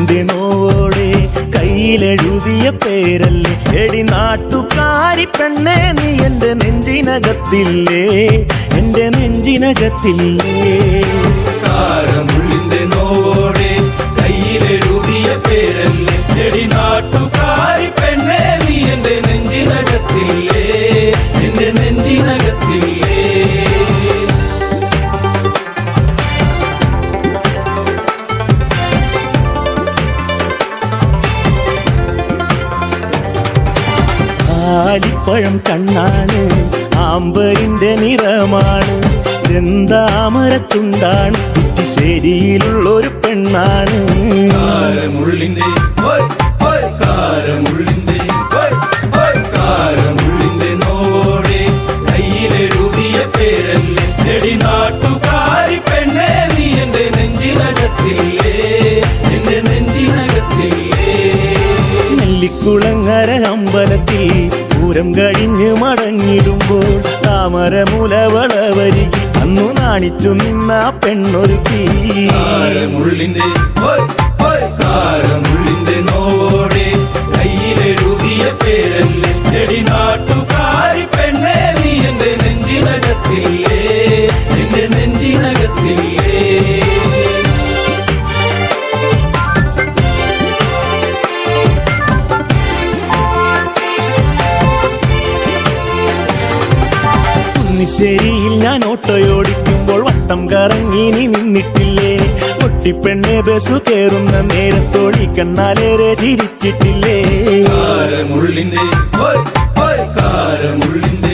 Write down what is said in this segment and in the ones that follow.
നിന്റെ നോവോടെ കയ്യിലെഴുതിയ പേരല്ലേ എടി നാട്ടുകാരി പെണ്ണേ നീ എന്റെ നെഞ്ചിനകത്തില്ലേ, എന്റെ നെഞ്ചിനകത്തില്ലേ. താരമുള്ളിന്റെ നോവോടെ കയ്യിലെഴുതിയ പേരല്ലേ എടി നാട്ടുകാരി പെണ്ണേ നീ എന്റെ നെഞ്ചിനകത്തില്ലേ, എന്റെ നെഞ്ചിനകത്തില്ലേ. ആലിപ്പഴം കണ്ണാണ്, ആമ്പരിന്റെ നിറമാണ്, ചെന്താമരത്തുണ്ടാണ്, കുറ്റിശ്ശേരിയിലുള്ളൊരു പെണ്ണാണ്. കാരമുള്ളിന്റെ കാരമുള്ളിന്റെ കാരമുള്ളിന്റെ നോവോടെ കയ്യിലെഴുതിയ പേരല്ലേ എടി നാട്ടുകാരി പെണ്ണേ നീ എന്റെ നെഞ്ചിനകത്തില്ലേ, എന്റെ നെഞ്ചിനകത്തില്ലേ. നെല്ലിക്കുളങ്ങര അമ്പലത്തിൽ പൂരം കഴിഞ്ഞ് മടങ്ങിടുമ്പോൾ താമരമുലവളവരികി അന്നു നാണിച്ചു നിന്ന പെണ്ണൊരുക്കി. കാരമുള്ളിന്റെ കാരമുള്ളിന്റെ നോവോടെ കയ്യിലെഴുതിയ പേരല്ലേ എടി നാട്ടുകാരി പെണ്ണേ നീ എന്റെ നെഞ്ചിനകത്തില്ലേ, എന്റെ നെഞ്ചിനകത്തില്ലേ. കുന്നിശ്ശേരിയിൽ ഞാൻ ഓട്ടോയോടിക്കുമ്പോൾ വട്ടം കറങ്ങി നീ നിന്നിട്ടില്ലേ, പൊട്ടിപ്പെണ്ണെ ബസ് കയറുന്ന നേരത്തോടി കണ്ണാലേറെ ചിരിച്ചിട്ടില്ലേ. കാരമുള്ളിന്റെ കാരമുള്ളിന്റെ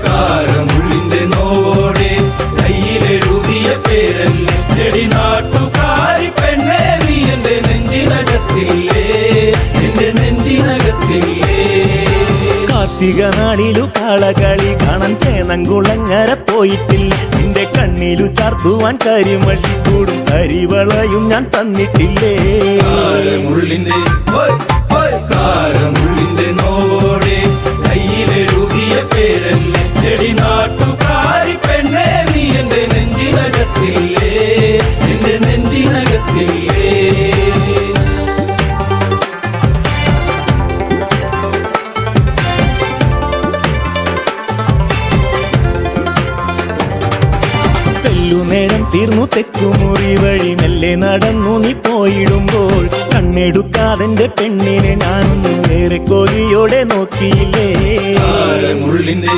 കാരമുള്ളിന്റെ നോവോടെ കയ്യിലെഴുതിയ പേരല്ലേ എടി നാട്ടുകാരി പെണ്ണേ നീ എന്റെ നെഞ്ചിനകത്തില്ലേ, എന്റെ നെഞ്ചിനകത്തില്ലേ. കാർത്തിക നാളിലു കാളകളി കാണാൻ ചേന്നംകുളങ്ങര പോയിട്ടില്ല, നിന്റെ കണ്ണിലു ചാർത്തുവാൻ കരിമഷിക്കൂടും കരിവളയും ഞാൻ തന്നിട്ടില്ലേ. കാരമുള്ളിന്റെ കാരമുള്ളിന്റെ നോവോടെ കയ്യിലെഴുതിയ പേരല്ലേ എടി നാട്ടുകാരി പെണ്ണേ നീ എന്റെ നെഞ്ചിനകത്തില്ലേ, എന്റെ നെഞ്ചിനകത്തില്ലേ. നേരം തീർന്നു തെക്കുമുറി വഴി മെല്ലെ നടന്നു നീ പോയിടുമ്പോൾ കണ്ണെടുക്കാതെന്റെ പെണ്ണിനെ ഞാനൊന്നും ഏറെ കൊതിയോടെ നോക്കിയില്ലേ. കാരമുള്ളിന്റെ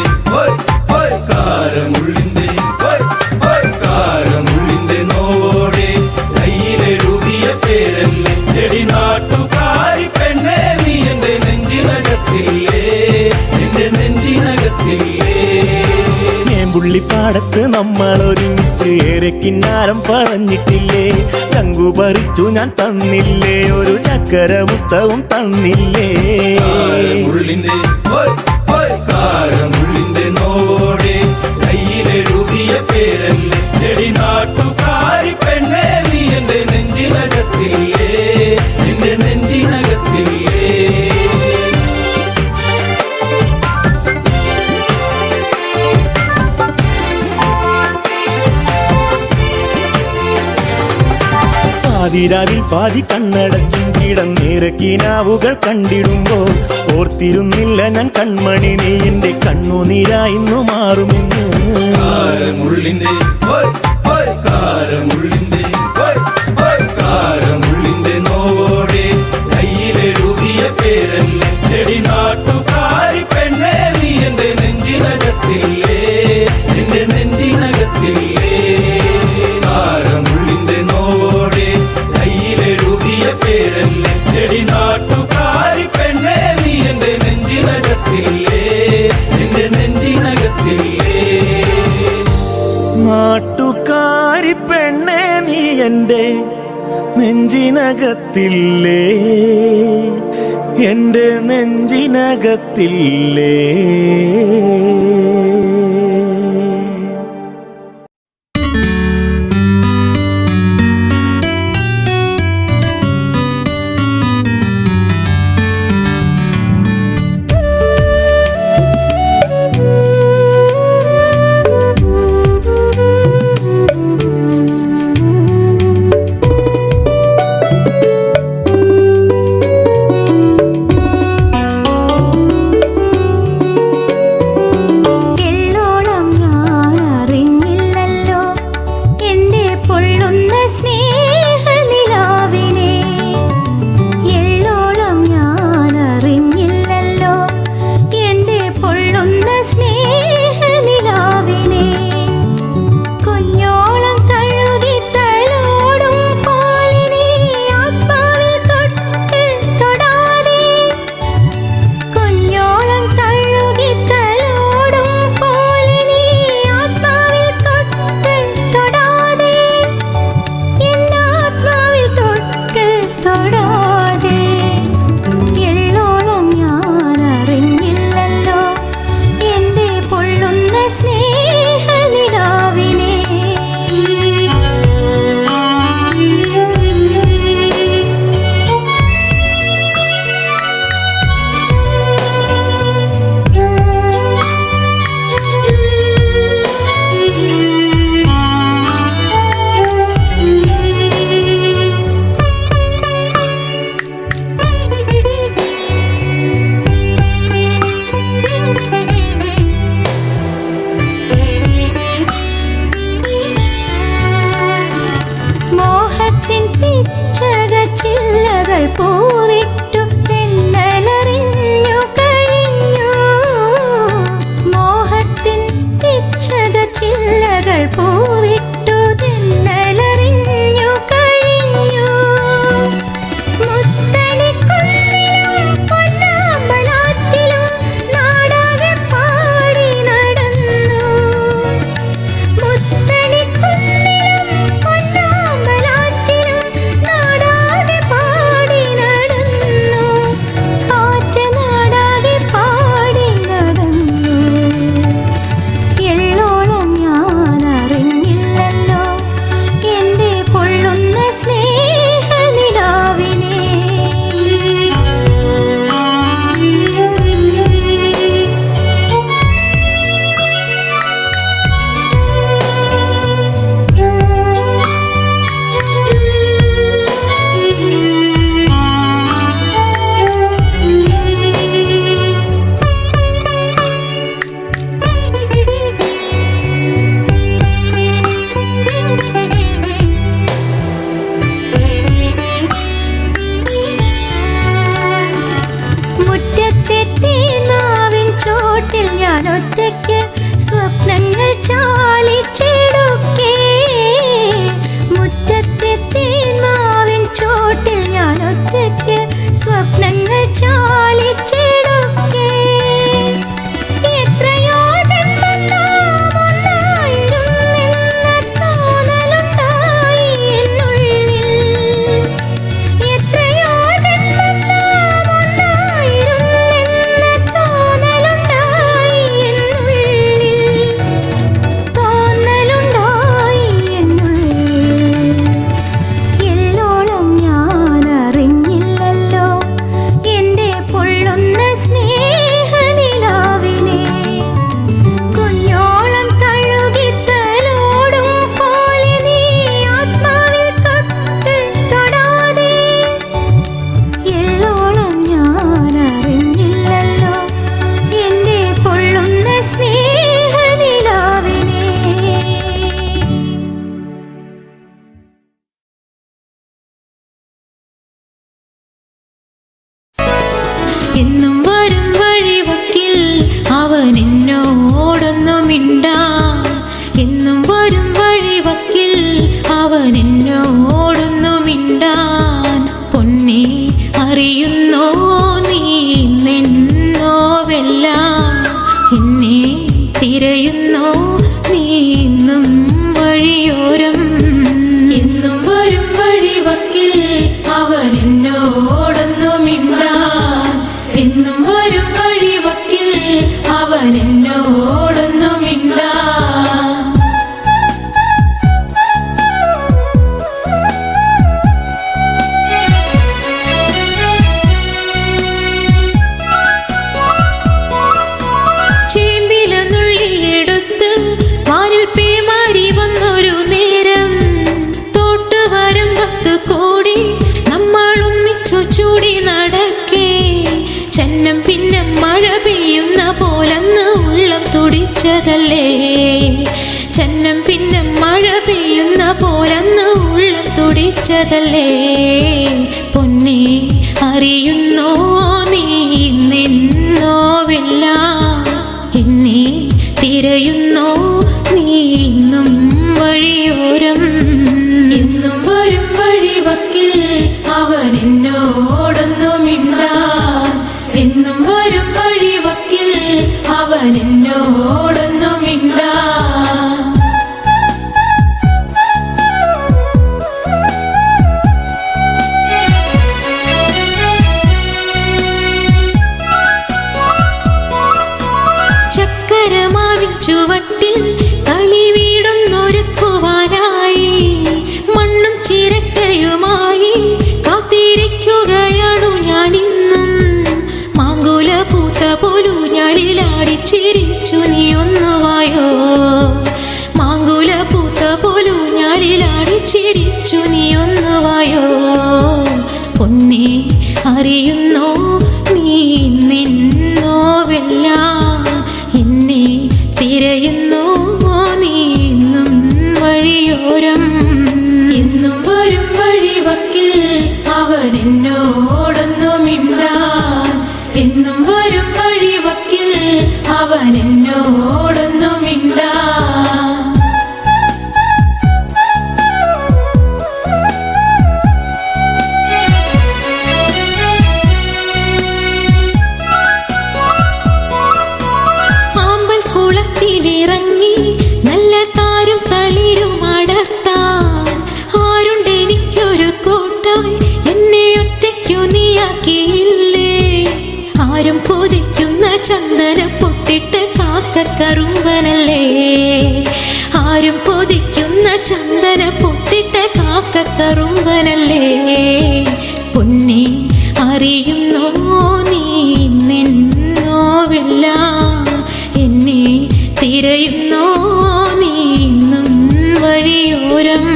കാരമുള്ളിന്റെ കാരമുള്ളിന്റെ നോവോടെ കയ്യിലെഴുതിയ പേരല്ലേ എടി നാട്ടുകാരി പെണ്ണേ നീ എന്റെ നെഞ്ചിനകത്തില്ലേ, എന്റെ നെഞ്ചിനകത്തില്ലേ. പുള്ളിപ്പാടത്ത് നമ്മൾ ഒരുമിച്ച് ഏറെ കിന്നാരം പറഞ്ഞിട്ടില്ലേ, ചങ്കു പറിച്ചു ഞാൻ തന്നില്ലേ, ഒരു ചക്കരമുത്തവും തന്നില്ലേ. കാരമുള്ളിന്റെ കാരമുള്ളിന്റെ നോവോടെ കയ്യിലെഴുതിയ പേരല്ലേ എടി നാട്ടുകാരി പെണ്ണേ നീ എന്റെ നെഞ്ചിനകത്തില്ലേ, എന്റെ നെഞ്ചിനകത്തില്ലേ. പാതിരാവിൽ പാതി കണ്ണടച്ചും കിടന്നേറെ കിനാവുകൾ കണ്ടിടുമ്പോൾ ഓർത്തിരുന്നില്ല ഞാൻ കൺമണി നീ എന്റെ കണ്ണുനീരായിന്നു മാറുമെന്ന്. കാരമുള്ളിന്റെ കാരമുള്ളിന്റെ കാരമുള്ളിന്റെ നോവോടെ കയ്യിലെഴുതിയ പേരല്ലേ എടി നാട്ടുകാരി പെണ്ണേ നീ എന്റെ നെഞ്ചിനകത്തില്ലേ, എന്റെ നെഞ്ചിനകത്തില്ലേ. കാരമുള്ളിന്റെ നോവോടെ കയ്യിലെഴുതിയ പേരല്ലേ എടി നാട്ടുകാരി പെണ്ണേ നീ എന്റെ നെഞ്ചിനകത്തില്ലേ, എന്റെ നെഞ്ചിനകത്തില്ലേ. നാട്ടുകാരി പെണ്ണേ നീ എന്റെ നെഞ്ചിനകത്തില്ലേ, എന്റെ നെഞ്ചിനകത്തില്ലേ. എന്നും വരും വഴിവക്കിൽ അവൻ എന്നോടൊന്നു മിണ്ടാൻ. എന്നും വരും വഴിവക്കിൽ അവൻ എന്നോടൊന്നു മിണ്ടാൻ. പൊന്നേ അറിയുന്നോ നീ നിന്നോവെല്ലാം, എന്നെ തിരയുന്നോ നീ ഇന്നും വഴിയോരം. എന്നും വരും വഴിവക്കിൽ അവൻ എന്നോടൊന്നു മിണ്ടാൻ. എന്നും വരും വഴിവക്കിൽ അവൻ എന്നോടൊന്നു മിണ്ടാൻ. ചേമ്പില നുള്ളിയെടുത്ത് വാനിൽ പേമാരി വന്നൊരു നേരം, തോട്ടുവരമ്പത്ത് കൂടി നമ്മൾ ഒന്നിച്ചു ചൂടി നടക്കേ. ചന്നം പിന്നെ മഴ പെയ്യുന്ന പോലന്ന് ഉള്ളം തുടിച്ചതല്ലേ. ചന്നം പിന്നെ മഴ പെയ്യുന്ന പോലന്ന് ഉള്ളം തുടിച്ചതല്ലേ. പൊന്നേ അറിയുന്നോ നീ നിന്നോവെല്ലാം, എന്നെ തിരയുന്നോ നീ ഇന്നും വഴിയോരം. എന്നും വരും വഴിവക്കിൽ അവൻ എന്നോടൊന്നു മിണ്ടാൻ. എന്നും വരും വഴിവക്കിൽ അവൻ എന്നോടൊന്നു മിണ്ടാൻ. ചക്കരമാവിൻ ചുവട്ടിൽ കളി വീടൊന്നൊരുക്കുവാനായി മണ്ണും ചിരട്ടയുമായി കാത്തിരിക്കുകയാണു ഞാനിന്നും. മാങ്കുല പൂത്ത പോലു ഞാലിലാടി ചിരിച്ചു നീ ഒന്നുവായോ. മാങ്കുല പൂത്ത പോലു ഞാലിലാടി ചിരിച്ചു നീ ഒന്നുവായോ. പൊന്നേ അറിയുന്നോ നീ നിന്നോവെല്ലാം, എന്നെ തിരയുന്നോ നീ ഇന്നും വഴിയോരം. എന്നും വരും വഴിവക്കിൽ അവൻ എന്നോടൊന്നു മിണ്ടാൻ. എന്നും വരും വഴിവക്കിൽ അവൻ എന്നോടൊന്നു മിണ്ടാൻ. കുളത്തിലിറങ്ങി നല്ല താരും തളിരും അടർത്താൻ ആരുണ്ടെനിക്കൊരു കൂട്ടായി, എന്നെ ഒറ്റയ്ക്കു നീയാക്കിയില്ലേ. ആരും കൊതിക്കുന്ന ചന്ദന പൊട്ടിട്ട് കാക്കക്കറുമ്പനല്ലേ. ആരും കൊതിക്കുന്ന ചന്ദന പൊട്ടിട്ട് കാക്കക്കറുമ്പനല്ലേ. പൊന്നേ അറിയുന്നോ നീ നിന്നോവെല്ലാം, എന്നെ തിരയുന്നോ നീ ഇന്നും വഴിയോരം.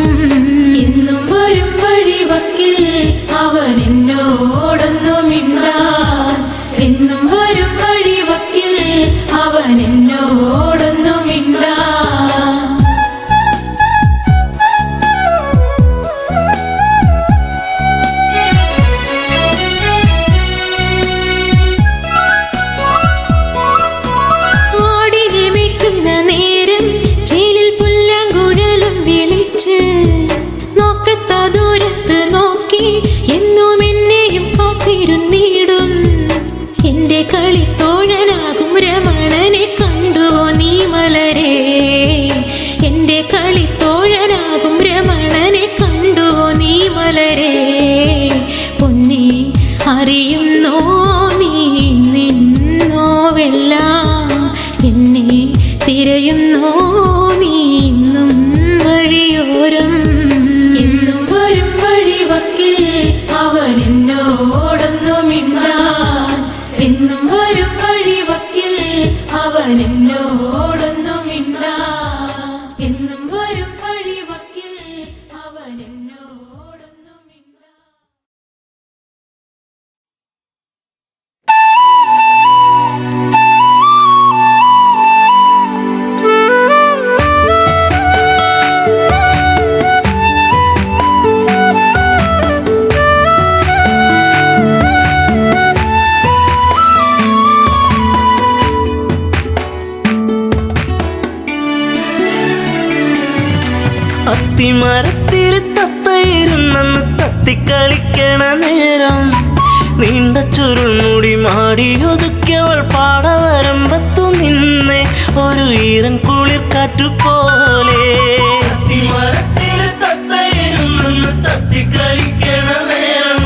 എന്നും വരും വഴിവക്കിൽ അവൻ എന്നോടൊന്നു മിണ്ടാൻ. എന്നും വരും വഴിവക്കിൽ അവൻ എന്നോടൊന്നു മിണ്ടാൻ. നേരം ചേലിൽ പുല്ലാങ്കുഴലും വിളിച്ച് നോക്കത്ത ദൂരത്ത് നോക്കി എന്നും എന്നെയും കാത്തിരുന്നിടും. എന്റെ കളിത്തോഴനാകും രമണനെ കണ്ടുവോ നീ മലരേ. എന്റെ കളിത്തോഴനാകും രമണനെ കണ്ടുവോ നീ മലരേ. പൊന്നേ അറിയുന്നോ നീ നിന്നോവെല്ലാം, എന്നെ തിരയുന്നോ നീ ഇന്നും വഴിയോരം. എന്നും വരും വഴിവക്കിൽ അവൻ എന്നോടൊന്നു മരത്തിൽ തത്തയിരുന്നെന്ന് തത്തിക്കളിക്കണ നേരം നീണ്ട ചുരുൾമുടി മാടി ഒതുക്കിയവൾ പാടവരമ്പത്തു നിന്നെ ഒരു ഈറൻ കുളിർ കാറ്റുപോലെ മരത്തിൽ തത്തയിരുന്നെന്ന് തത്തിക്കളിക്കണ നേരം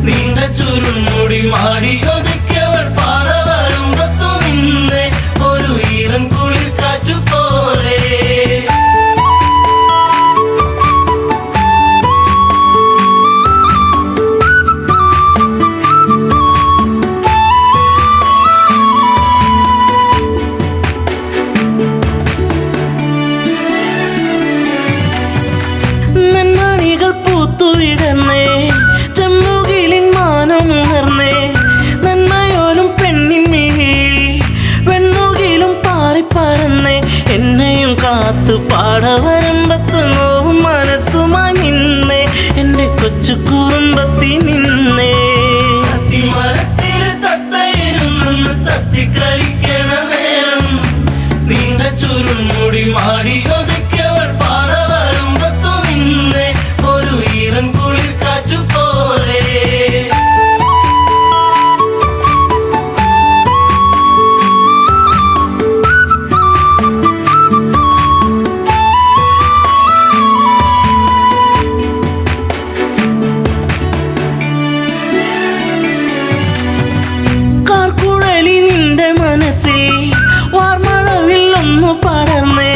നീണ്ട ചുരുൾമുടി മാടി ഒതുക്കിയവൾ പാടവരമ്പത്തു നിന്നെ ഒരു ഈറൻ കുളിർ കാറ്റുപോലെ നന്മണികൾ പൂത്തുവിടന്നേ ചെമ്മുകിലിൻ മാനമുണർന്നേ നന്മയോലും പെണ്ണിൻ മിഴി വെണ്ണുകിലും പാറിപ്പറന്നേ എന്നെയും കാത്തു പാടവരമ്പത്ത് നോവും മനസ്സുമായി നിന്നേ എൻ്റെ കൊച്ചു കുറുമ്പത്തി നിന്നേ മരത്തിൽ തത്തയിരുന്നെന്ന് തത്തിക്കളിക്കണ നേരം നീണ്ട ചുരുൾമുടി മാടി ഒതുക്കിയവൾ പാടവരമ്പത്തു നിന്നെ ഒരു ഈറൻ കുളിർ കാറ്റുപോലെ കാർക്കുഴലി നിന്റെ മനസ്സിൽ വാർമഴവിൽ ഒന്നു പടർന്നേ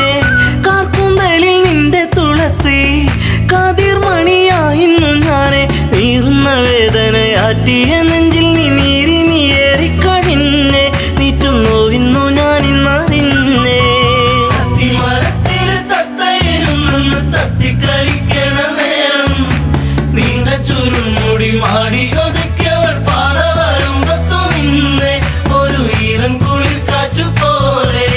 കാർക്കുന്തലിൽ നിന്റെ തുളസി കാതിർമണിയായിരുന്നു ഞാനെ നീറുന്ന വേദനയാറ്റിയ നെഞ്ചിൽ നീ നീരി നീയേറിക്കഴിഞ്ഞേ നീറ്റും നോവിന്നു ഞാനിന്നറിഞ്ഞേ മരത്തിൽ തത്തയിരുന്നെന്ന് തത്തിക്കളിക്കണ നേരം നീണ്ട ചുരുൾമുടി മാടി ഒതുക്കിയവൾ പാടവരമ്പത്തു നിന്നെ ഒരു ഈറൻ കുളിർ കാറ്റുപോലെ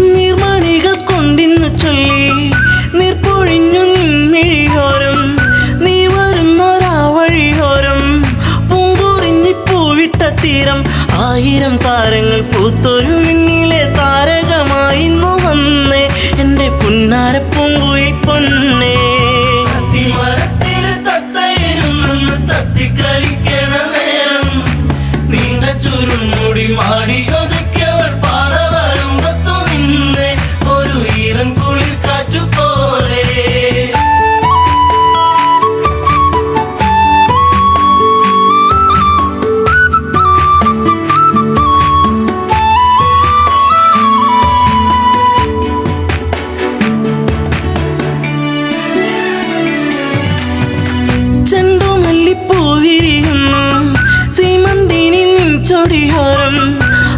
നീർമണികൾ കൊണ്ടിന്നു ചൊല്ലി നീർപ്പൊഴിഞ്ഞു നിൻമിഴിയോരം നീ വരുന്നൊരാ വഴിയോരം പൂങ്കുറിഞ്ഞി പൂവിട്ട തീരം ആയിരം താരങ്ങൾ പൂത്തൊരു മിന്നിലെ താരകമായിന്നു വന്നേ എൻ്റെ പുന്നാര പൂങ്കുയിൽ പൊന്നേ മരത്തിൽ തത്തയിരുന്നെന്ന് തത്തിക്കളിക്കണ നേരം നീണ്ട ചുരുൾമുടി മാടി ഒതുക്കിയവൾ പാടവരമ്പത്തു നിന്നെ ഒരു ഈറൻ കുളിർ കാറ്റുപോലെ ചെണ്ടുമല്ലിപ്പൂവിരിയുന്നു സീമന്തിനി നിൻ ചൊടിയോരം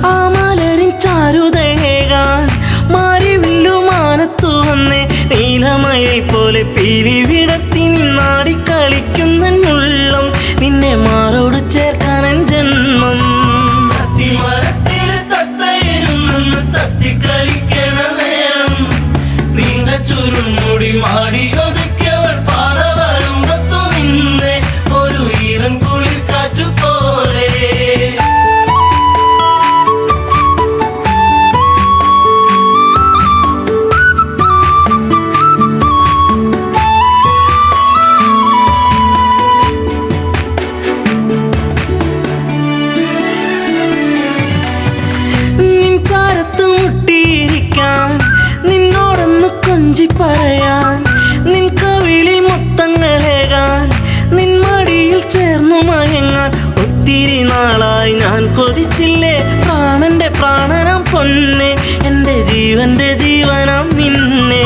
ആ മലരിൻ ചാരുതയേകാൻ മാരിവില്ലു മാനത്തു വന്നേ നീലമയിൽ പോലെ പീലി വിടത്തി നിന്നാടിക്കളിക്കുന്നുള്ളം നിന്നെ മാറോട് ചേർക്കാനൻ ജന്മം മരത്തിൽ തത്തയിരുന്നെന്ന് തത്തിക്കളിക്കണ നേരം നീണ്ട ചുരുൾമുടി മാടി ഒതുക്കിയവൾ പാടവരമ്പത്തു നിന്നെ ഒരു ഈറൻ കുളിർ കാറ്റുപോലെ നിൻ ചാരത്ത് മുട്ടിയിരിക്കാൻ നിന്നോടൊന്ന് കൊഞ്ചി പറയാൻ നിൻ കവിളിൽ മുത്തങ്ങളേകാൻ നിൻ മടിയിൽ ചേർന്നു മയങ്ങാൻ ഒത്തിരി നാളായി ഞാൻ കൊതിച്ചില്ലേ പ്രാണന്റെ പ്രാണനാം പൊന്നെ എൻ്റെ ജീവന്റെ ജീവനാം നിന്നെ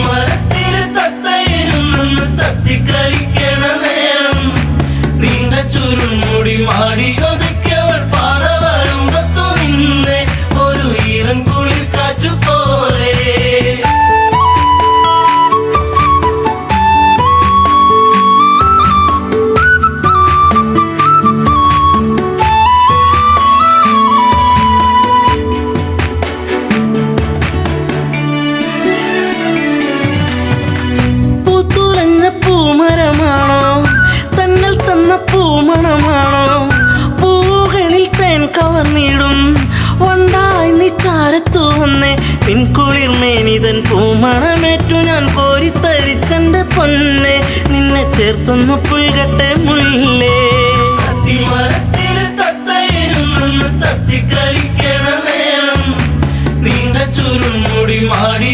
മരത്തിൽ തത്തയിരുന്നെന്ന് തത്തിക്കളിക്കണ നേരം നീണ്ട ചുരുൾമുടി മാടി ഒതുക്കിയവൾ പാടവരമ്പത്തു നിന്നെ ഒരു ഈറൻ കുളിർ കാറ്റുപോലെ ചേർത്തൊന്നു പുൽകട്ടെ മുല്ലേ. അത്തിമരത്തില് തത്തയിരുന്നെന്ന് തത്തിക്കളിക്കണ നേരം നീണ്ട ചുരുൾമുടി മാടി